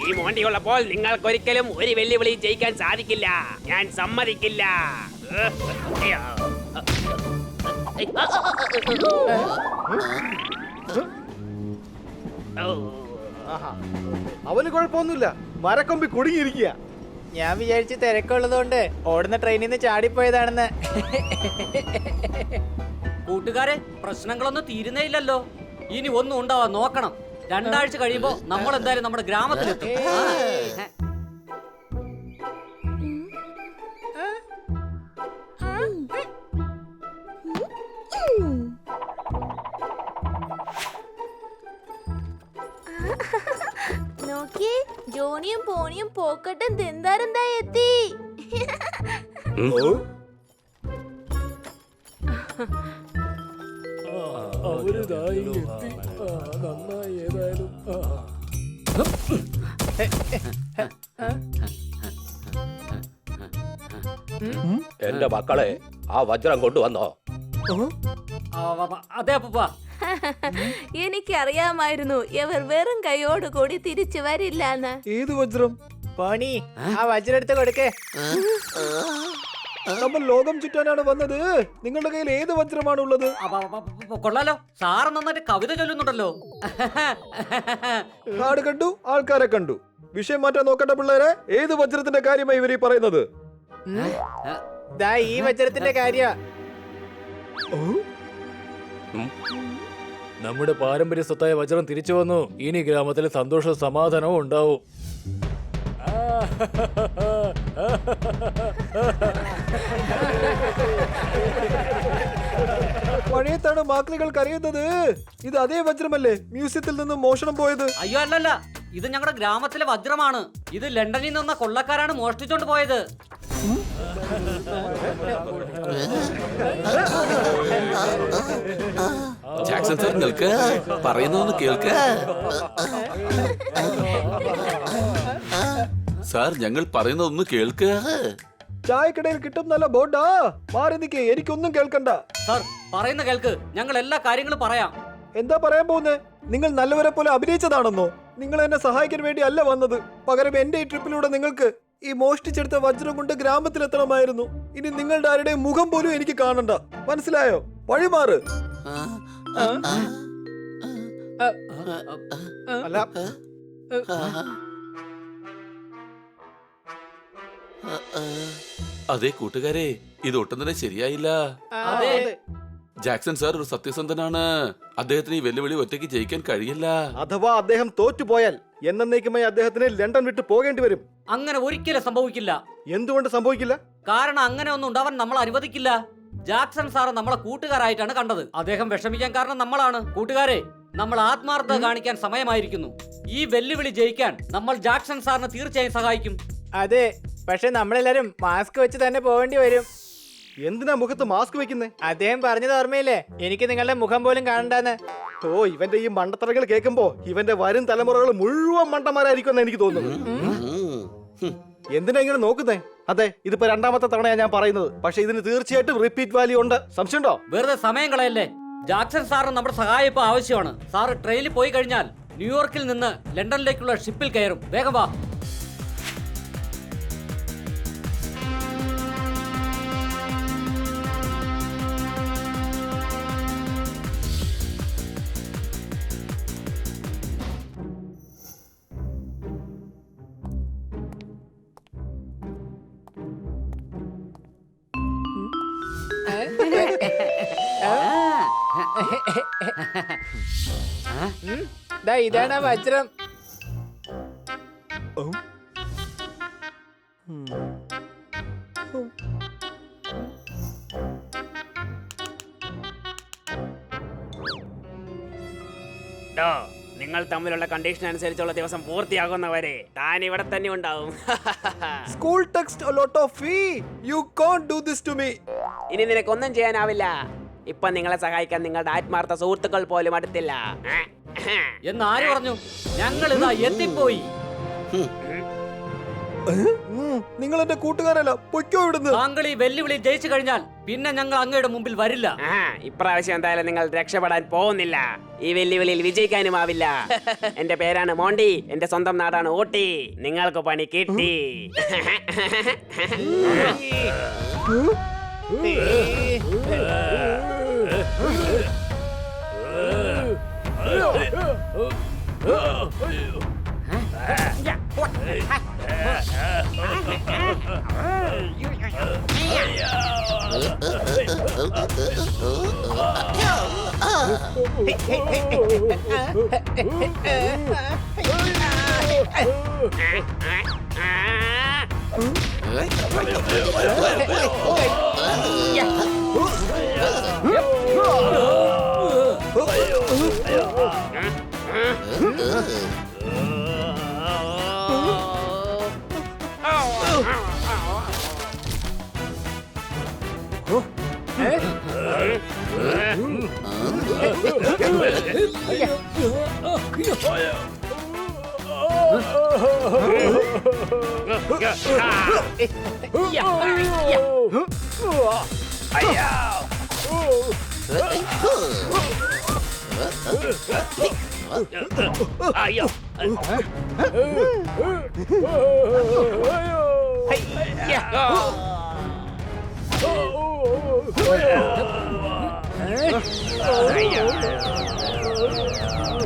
ഈ മോണ്ടി ഉള്ളപ്പോൾ നിങ്ങൾക്കൊരിക്കലും ഒരു വെല്ലുവിളി ജയിക്കാൻ സാധിക്കില്ല. ഞാൻ സമ്മതിക്കില്ല. അവന് കുഴപ്പമൊന്നുമില്ല. മരക്കൊമ്പി കുടുങ്ങിയിരിക്കുക. ഞാൻ വിചാരിച്ച് തിരക്കുള്ളതുകൊണ്ട് ഓടുന്ന ട്രെയിനിൽ നിന്ന് ചാടിപ്പോയതാണെന്ന്. കൂട്ടുകാരെ, പ്രശ്നങ്ങളൊന്നും തീരുന്നേയില്ലല്ലോ. ഇനി ഒന്നും ഉണ്ടാവാൻ നോക്കണം. 2 ആഴ്ച കഴിയുമ്പോ നമ്മൾ എന്തായാലും നമ്മുടെ ഗ്രാമത്തിലെത്തും. നോക്കിയേ ജോണിയും പോണിയും പോക്കട്ടും തിന്താരെന്താ എത്തി. അവരിതായി എത്തി. നന്നായി ഏതായാലും. എന്റെ മക്കളെ ആ വജ്രം കൊണ്ടുവന്നോ? അതെ അപ്പൂപ്പ. എനിക്കറിയാമായിരുന്നു ഇവർ വെറും കൈയോട് കൂടി തിരിച്ചു വരില്ലാന്ന്. ഏത് വജ്രം? പോണി ആ വജ്രം എടുത്ത് കൊടുക്കേ. നമ്മൾ ലോകം ചുറ്റാനാണ് വന്നത്. നിങ്ങളുടെ കയ്യിൽ ഏത് വജ്രമാണ് ഉള്ളത്? കൊള്ളാലോ, സാറ് നന്നായിട്ട് കവിത ചൊല്ലുന്നുണ്ടല്ലോ. നാട് കണ്ടു, ആൾക്കാരെ കണ്ടു. വിഷയം മാറ്റാൻ നോക്കട്ടെ പിള്ളേരെ. ഏത് വജ്രത്തിന്റെ കാര്യമായി ഇവർ ഈ പറയുന്നത്? ദാ ഈ വജ്രത്തിന്റെ കാര്യ. നമ്മുടെ പാരമ്പര്യ സ്വത്തായ വജ്രം തിരിച്ചു വന്നു. ഇനി ഗ്രാമത്തിൽ സന്തോഷവും സമാധാനവും ഉണ്ടാവും. പഴയത്താണ് മാക്ലികൾ കരയുന്നത്. ഇത് അതേ വജ്രമല്ലേ മ്യൂസിയത്തിൽ നിന്ന് മോഷണം പോയത്? അയ്യോ അല്ലല്ല, ഇത് ഞങ്ങളുടെ ഗ്രാമത്തിലെ വജ്രമാണ്. ഇത് ലണ്ടനിൽ നിന്ന കൊള്ളക്കാരാണ് മോഷ്ടിച്ചോണ്ട് പോയത്. ജാക്സൺ സാർ നിൽക്ക, പറയുന്നൊന്ന് കേൾക്ക. സാർ ഞങ്ങൾ പറയുന്നതൊന്ന് കേൾക്ക. ചായക്കടയിൽ കിട്ടും നല്ല ബോർഡാ. മാറി നിൽക്കേ, എനിക്കൊന്നും കേൾക്കണ്ട. സാർ പറയുന്ന കേൾക്ക്, ഞങ്ങൾ എല്ലാ കാര്യങ്ങളും പറയാം. എന്താ പറയാൻ പോകുന്നേ? നിങ്ങൾ നല്ലവരെ പോലെ അഭിനയിച്ചതാണെന്നോ? നിങ്ങൾ എന്നെ സഹായിക്കാൻ വേണ്ടി അല്ല വന്നത്. പകരം എന്റെ ഈ ട്രിപ്പിലൂടെ നിങ്ങൾക്ക് ഈ മോഷ്ടിച്ചെടുത്ത വജ്രം കൊണ്ട് ഗ്രാമത്തിലെത്തണമായിരുന്നു. ഇനി നിങ്ങളുടെ ആരുടെയും മുഖം പോലും എനിക്ക് കാണണ്ട. മനസ്സിലായോ? വഴിമാറ്. അല്ല, അതെ കൂട്ടുകാരെ, ഇത് ഒട്ടും തന്നെ ശരിയായില്ല. അതെ. ജാക്സൺ സാർ ഒരു സത്യസന്ധനാണ്. അദ്ദേഹത്തിന് ഈ വെല്ലുവിളി ഒറ്റയ്ക്ക് ജയിക്കാൻ കഴിയില്ല. അഥവാ അദ്ദേഹം തോറ്റുപോയാൽ എന്നേക്കുമായി അദ്ദേഹത്തിന് ലണ്ടൻ വിട്ട് പോകേണ്ടി വരും. അങ്ങനെ ഒരിക്കലും സംഭവിക്കില്ല. എന്തുകൊണ്ട് സംഭവിക്കില്ല? കാരണം അങ്ങനെ ഒന്നും ഉണ്ടാവാൻ നമ്മൾ അനുവദിക്കില്ല. ജാക്സൺ സാറ് നമ്മളെ കൂട്ടുകാരായിട്ടാണ് കണ്ടത്. അദ്ദേഹം വിഷമിക്കാൻ കാരണം നമ്മളാണ്. കൂട്ടുകാരെ, നമ്മൾ ആത്മാർത്ഥത കാണിക്കാൻ സമയമായിരിക്കുന്നു. ഈ വെല്ലുവിളി ജയിക്കാൻ നമ്മൾ ജാക്സൺ സാറിനെ തീർച്ചയായും സഹായിക്കും. അതെ, പക്ഷെ നമ്മളെല്ലാരും മാസ്ക് വെച്ച് തന്നെ പോവേണ്ടി വരും. എന്തിനാ മുഖത്ത് മാസ്ക് വെക്കുന്നേ? അദ്ദേഹം പറഞ്ഞത് ഓർമ്മയില്ലേ, എനിക്ക് നിങ്ങളുടെ മുഖം പോലും കാണണ്ടെന്ന്. ഓ, ഇവന്റെ ഈ മണ്ടത്തരങ്ങൾ കേൾക്കുമ്പോ ഇവന്റെ വരും തലമുറകൾ മുഴുവൻ മണ്ടന്മാരായിരിക്കും എനിക്ക് തോന്നുന്നത്. എന്തിനാ ഇങ്ങനെ നോക്കുന്നേ? അതെ, ഇതിപ്പോ രണ്ടാമത്തെ തവണയാ ഞാൻ പറയുന്നത്. പക്ഷെ ഇതിന് തീർച്ചയായിട്ടും റിപ്പീറ്റ് വാല്യൂ ഉണ്ട്. സംശയമുണ്ടോ? വെറുതെ സമയം കളയല്ലേ. ജാക്സൺ സാറിന് നമ്മുടെ സഹായം ഇപ്പൊ ആവശ്യമാണ്. സാറ് ട്രെയിനിൽ പോയി കഴിഞ്ഞാൽ ന്യൂയോർക്കിൽ നിന്ന് ലണ്ടനിലേക്കുള്ള ഷിപ്പിൽ കയറും. വേഗം വാ. ദാ ഇതാണ് ആ വജ്രം. നിങ്ങൾ തമ്മിലുള്ള കണ്ടീഷൻ അനുസരിച്ചുള്ള ദിവസം പൂർത്തിയാകുന്നവരെ താൻ ഇവിടെ തന്നെ ഉണ്ടാവും. School text a lot of fee. You can't do this to me. ഇനി നിനക്കൊന്നും ചെയ്യാനാവില്ല. ഇപ്പൊ നിങ്ങളെ സഹായിക്കാൻ നിങ്ങളുടെ ആത്മാർത്ഥ സുഹൃത്തുക്കൾ പോലും അടുത്തില്ല. എന്നാര് പറഞ്ഞു? ഞങ്ങൾ ഇതാ എത്തിപ്പോയി. നിങ്ങൾ എന്റെ കൂട്ടുകാരല്ല. പൊയ്ക്കോ ഇവിടുന്ന്. താങ്കൾ ഈ വെല്ലുവിളി ജയിച്ചു കഴിഞ്ഞാൽ പിന്നെ ഞങ്ങൾ അങ്ങയുടെ മുമ്പിൽ വരില്ല. ഇപ്രാവശ്യം എന്തായാലും നിങ്ങൾ രക്ഷപ്പെടാൻ പോകുന്നില്ല. ഈ വെല്ലുവിളിയിൽ വിജയിക്കാനുമാവില്ല. എന്റെ പേരാണ് മോണ്ടി. എന്റെ സ്വന്തം നാടാണ് ഊട്ടി. നിങ്ങൾക്ക് പണി കിട്ടി.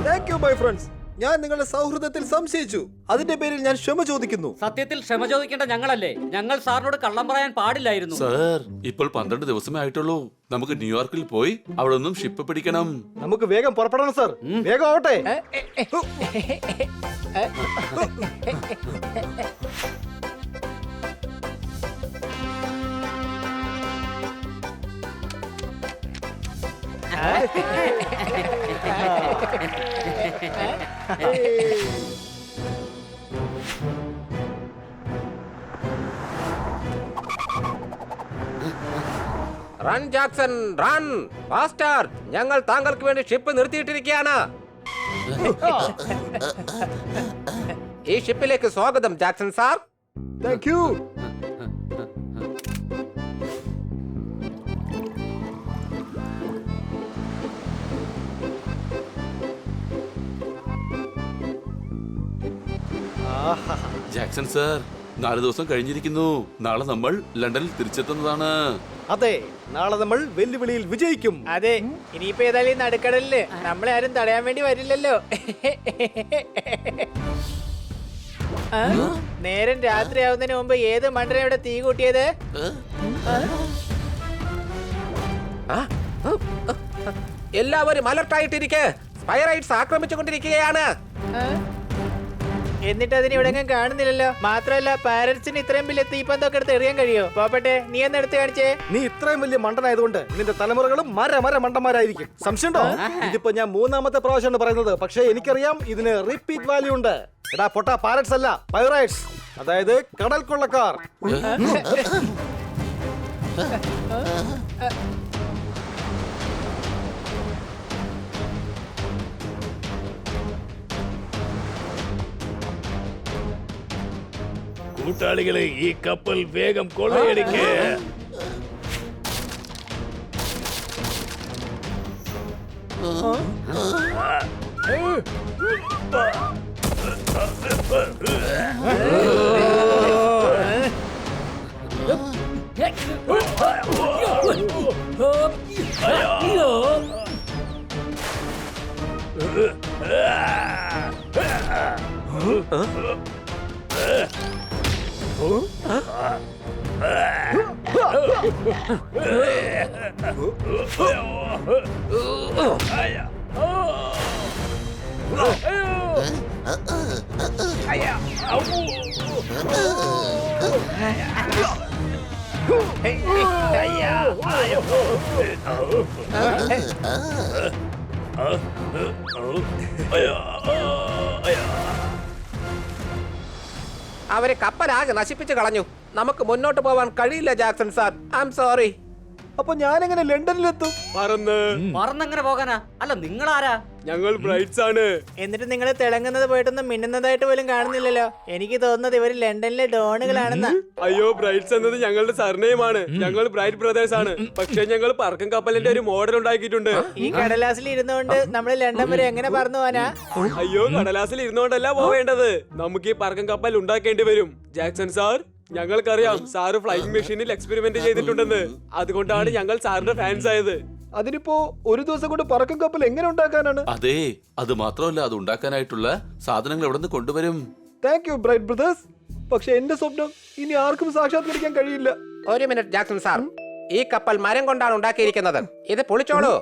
Thank you my friends. ഞാൻ നിങ്ങളുടെ സൗഹൃദത്തിൽ സംശയിച്ചു. അതിന്റെ പേരിൽ ഞാൻ ക്ഷമ ചോദിക്കുന്നു. സത്യത്തിൽ ക്ഷമ ചോദിക്കേണ്ട ഞങ്ങളല്ലേ? ഞങ്ങൾ സാറിനോട് കള്ളം പറയാൻ പാടില്ലായിരുന്നു. സാർ ഇപ്പോൾ 12 ദിവസമേ ആയിട്ടുള്ളൂ. നമുക്ക് ന്യൂയോർക്കിൽ പോയി അവിടെ നിന്നും ഷിപ്പ് പിടിക്കണം. നമുക്ക് വേഗം പുറപ്പെടണം സർ. വേഗം ആവട്ടെ. Run Jackson run faster. ഞങ്ങൾ താങ്കൾക്ക് വേണ്ടി ഷിപ്പ് നിർത്തിയിട്ടിരിക്കുകയാണ്. ഈ ഷിപ്പിലേക്ക് സ്വാഗതം Jackson sir. Thank you. Jackson sir, 4 ദിവസം കഴിഞ്ഞിരിക്കുന്നു. നാളെ നമ്മൾ ലണ്ടനിൽ തിരിച്ചെത്തുന്നതാണ്. അതെ, നാളെ നമ്മൾ വെല്ലുവിളിയിൽ വിജയിക്കും. അതെ, ഇനിയിപ്പോ ഏതായാലും ഈ നടുക്കടലില് നമ്മളെ ആരും തടയാൻ വേണ്ടി വരില്ലല്ലോ. ആ? നേരം രാത്രിയാവുന്നതിന് മുമ്പ് ഏത് മണ്ടന ഇവിടെ തീ കൂട്ടിയത്? എല്ലാവരും അലർട്ടായിട്ടിരിക്കെ. സ്പൈറൈറ്റ്സ് ആക്രമിച്ചുകൊണ്ടിരിക്കുകയാണ്. എന്നിട്ട് അതിന് ഇവിടെ കാണുന്നില്ലല്ലോ. മാത്രമല്ല പാരറ്റ്സിന് ഇത്രയും വലിയ തീപ്പന്തൊക്കെ എടുത്ത് എറിയാൻ കഴിയോ? പോപ്പട്ടെ, നീ ഒന്ന് എടുത്ത് കാണിച്ചേ. നീ ഇത്രയും വലിയ മണ്ടനായതുകൊണ്ട് നിന്റെ തലമുറകളും മണ്ടന്മാരായിരിക്കും. സംശയമുണ്ടോ? ഇതിപ്പോ ഞാൻ 3ാമത്തെ പ്രാവശ്യമാണ് പറയുന്നത്. പക്ഷേ എനിക്കറിയാം ഇതിന് റിപ്പീറ്റ് വാല്യൂ ഉണ്ട്. എടാ പൊട്ട, പാരറ്റ്സ് അല്ല പൈറൈറ്റ്സ്, അതായത് കടൽ കൊള്ളക്കാർ. കൂട്ടാളികളെ, ഈ കപ്പൽ വേഗം കൊള്ളയടിക്കേ. അവരെ കപ്പലാകെ നശിപ്പിച്ചു കളഞ്ഞു. നമുക്ക് മുന്നോട്ട് പോവാൻ കഴിയില്ല Jackson sir. I am sorry. അപ്പൊ ഞാൻ എങ്ങനെ ലണ്ടനിലെത്തും? പറന്നെങ്ങനെ പോകാനാ? അല്ല, നിങ്ങളാരാ? ഞങ്ങൾ ബ്രൈറ്റ്സ് ആണ്. എന്നിട്ട് നിങ്ങൾ തിളങ്ങുന്നത് പോയിട്ടൊന്നും മിന്നുന്നതായിട്ട് പോലും കാണുന്നില്ലല്ലോ. എനിക്ക് തോന്നുന്നത് ഇവര് ലണ്ടനിലെ ഡോണുകളാണെന്നാ. അയ്യോ, ബ്രൈറ്റ്സ് എന്നത് ഞങ്ങളുടെ സർനെയിമാണ്. ഞങ്ങൾ ബ്രൈറ്റ് ബ്രദേഴ്സ് ആണ്. പക്ഷെ ഞങ്ങൾ പറക്കം കപ്പലിന്റെ ഒരു മോഡൽ ഉണ്ടാക്കിയിട്ടുണ്ട്. ഈ കടലാസിൽ ഇരുന്നുകൊണ്ട് നമ്മൾ ലണ്ടൻ വരെ എങ്ങനെ പറന്നു പോവാനാ? അയ്യോ, കടലാസിൽ ഇരുന്നുകൊണ്ടല്ല പോവേണ്ടത്. നമുക്ക് ഈ പറക്കം കപ്പൽ ഉണ്ടാക്കേണ്ടി വരും. ജാക്സൺ സാർ, ഞങ്ങൾക്കറിയാം സാറ് ഫ്ലൈയിങ് മെഷീനിൽ എക്സ്പെരിമെന്റ് ചെയ്തിട്ടുണ്ടെന്ന്. അതുകൊണ്ടാണ് ഞങ്ങൾ സാറിന്റെ ഫാൻസ് ആയത്. അതിനിപ്പോ ഒരു ദിവസം കൊണ്ട് പറക്കം കപ്പൽ എങ്ങനെ ഉണ്ടാക്കാനാണ്? അതെ, അത് മാത്രമല്ല, അത് ഉണ്ടാക്കാനായിട്ടുള്ള സാധനങ്ങൾ എവിടെ നിന്ന് കൊണ്ടുവരും? Thank you bright brothers. പക്ഷെ എന്റെ സ്വപ്നം ഇനി ആർക്കും സാക്ഷാത്കരിക്കാൻ കഴിയില്ല. ഒരു മിനിറ്റ് ജാക്സൺ സാർ. ഈ കപ്പൽ മരം കൊണ്ടാണ് ഉണ്ടാക്കിയിരിക്കുന്നത്. ഇത് പൊളിച്ചോളൂ.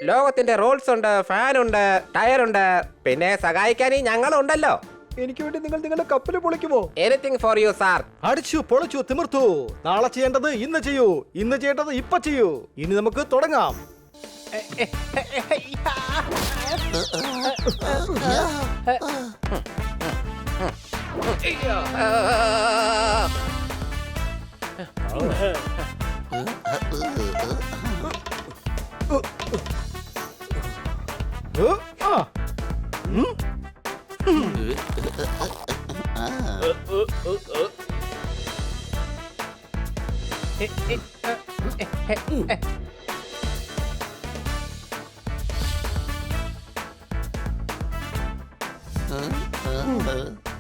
ലോകത്തിന്റെ റോൾസ് ഉണ്ട്, ഫാൻ ഉണ്ട്, ടയർ ഉണ്ട്, പിന്നെ സഹായിക്കാൻ ഞങ്ങളുണ്ടല്ലോ. എനിക്ക് വേണ്ടി നിങ്ങൾ നിങ്ങളുടെ കപ്പല് പൊളിക്കുമോ? Anything for you sir. അടിച്ചു പൊളിച്ചു തിമിർത്തു. നാളെ ചെയ്യേണ്ടത് ഇന്ന് ചെയ്യൂ, ഇന്ന് ചെയ്യേണ്ടത് ഇപ്പൊ ചെയ്യൂ. ഇനി നമുക്ക് തുടങ്ങാം.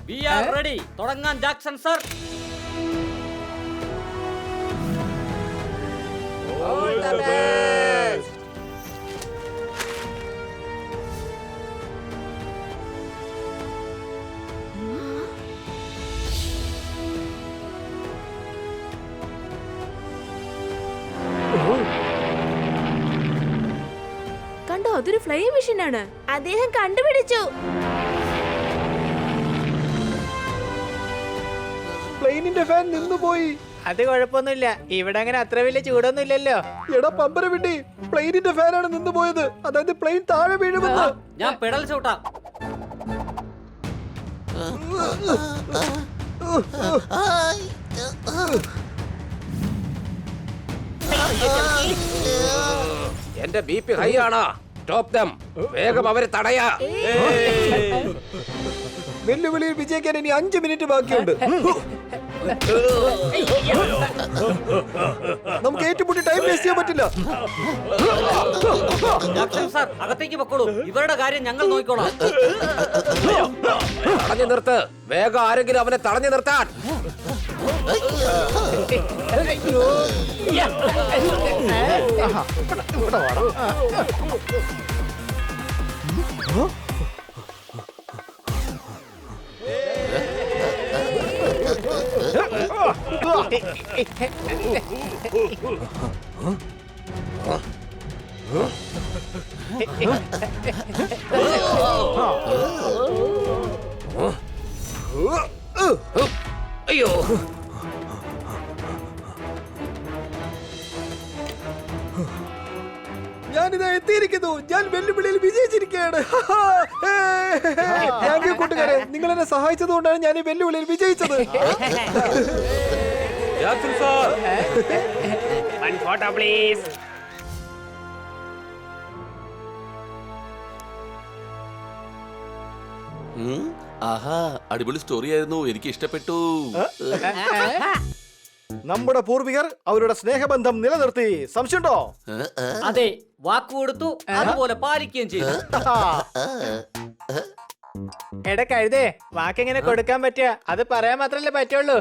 We are ready. തുടങ്ങാൻ ജാക്സൺ സർ. കണ്ടോ, അതൊരു ഫ്ലൈ മെഷീൻ ആണ്. അദ്ദേഹം കണ്ടുപിടിച്ചു. പ്ലെയിനിന്റെ ഫാൻ നിന്നുപോയി. അത് കുഴപ്പമൊന്നുമില്ല, ഇവിടെ അങ്ങനെ അത്ര വലിയ ചൂടൊന്നും ഇല്ലല്ലോ. എടാ പമ്പര വിട്ടി, പ്ലെയിനിന്റെ ഫാനാണ് നിന്നുപോയത്. അതായത് പ്ലെയിൻ താഴെ വീഴുമെന്ന്. ഞാൻ പെടൽ ചവിട്ടാം. എന്റെ BP ഹൈ ആണ്. സ്റ്റോപ്പ് ദം. വേഗം അവരെ തടയാ. വെല്ലുവിളിയിൽ വിജയിക്കാൻ ഇനി 5 മിനിറ്റ് ബാക്കിയുണ്ട്. നമുക്ക് ഏറ്റുമുട്ടി ടൈം വേസ്റ്റ് ചെയ്യാൻ പറ്റില്ല. ജാക്സൺ സർ, അകത്തേക്ക് പൊക്കോളൂ. ഇവരുടെ കാര്യം ഞങ്ങൾ നോക്കിക്കോളാം. തടഞ്ഞു നിർത്ത്. വേഗം ആരെങ്കിലും അവനെ തടഞ്ഞു നിർത്താൻ. അയ്യോ, ഞാനിതാ എത്തിയിരിക്കുന്നു. ഞാൻ വെല്ലുവിളിയിൽ വിജയിച്ചിരിക്കുകയാണ്. താങ്ക് യു കൂട്ടുകാരെ, നിങ്ങൾ എന്നെ സഹായിച്ചത് കൊണ്ടാണ് ഞാൻ ഈ വെല്ലുവിളിയിൽ വിജയിച്ചത്. Jackson sir. One photo, please. ആഹാ, അടിപൊളി സ്റ്റോറി ആയിരുന്നു, എനിക്ക് ഇഷ്ടപ്പെട്ടു. നമ്മുടെ പൂർവികർ അവരുടെ സ്നേഹബന്ധം നിലനിർത്തി. സംശയമുണ്ടോ? അതെ, വാക്ക് കൊടുത്തു, അതുപോലെ പാലിക്കുകയും ചെയ്തു. എടാ കഴുതേ, വാക്കെങ്ങനെ കൊടുക്കാൻ പറ്റുക? അത് പറയാൻ മാത്രല്ലേ പറ്റുള്ളൂ.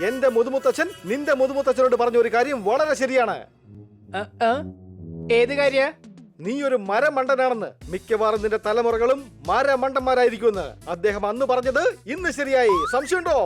എന്റെ മുതുമുത്തച്ഛൻ നിന്റെ മുതുമുത്തച്ഛനോട് പറഞ്ഞ ഒരു കാര്യം വളരെ ശരിയാണ്. ഏത് കാര്യ? നീ ഒരു മരമണ്ടനാണെന്ന്. മിക്കവാറും നിന്റെ തലമുറകളും മരമണ്ടന്മാരായിരിക്കുമെന്ന് അദ്ദേഹം അന്ന് പറഞ്ഞത് ഇന്ന് ശരിയായി. സംശയമുണ്ടോ?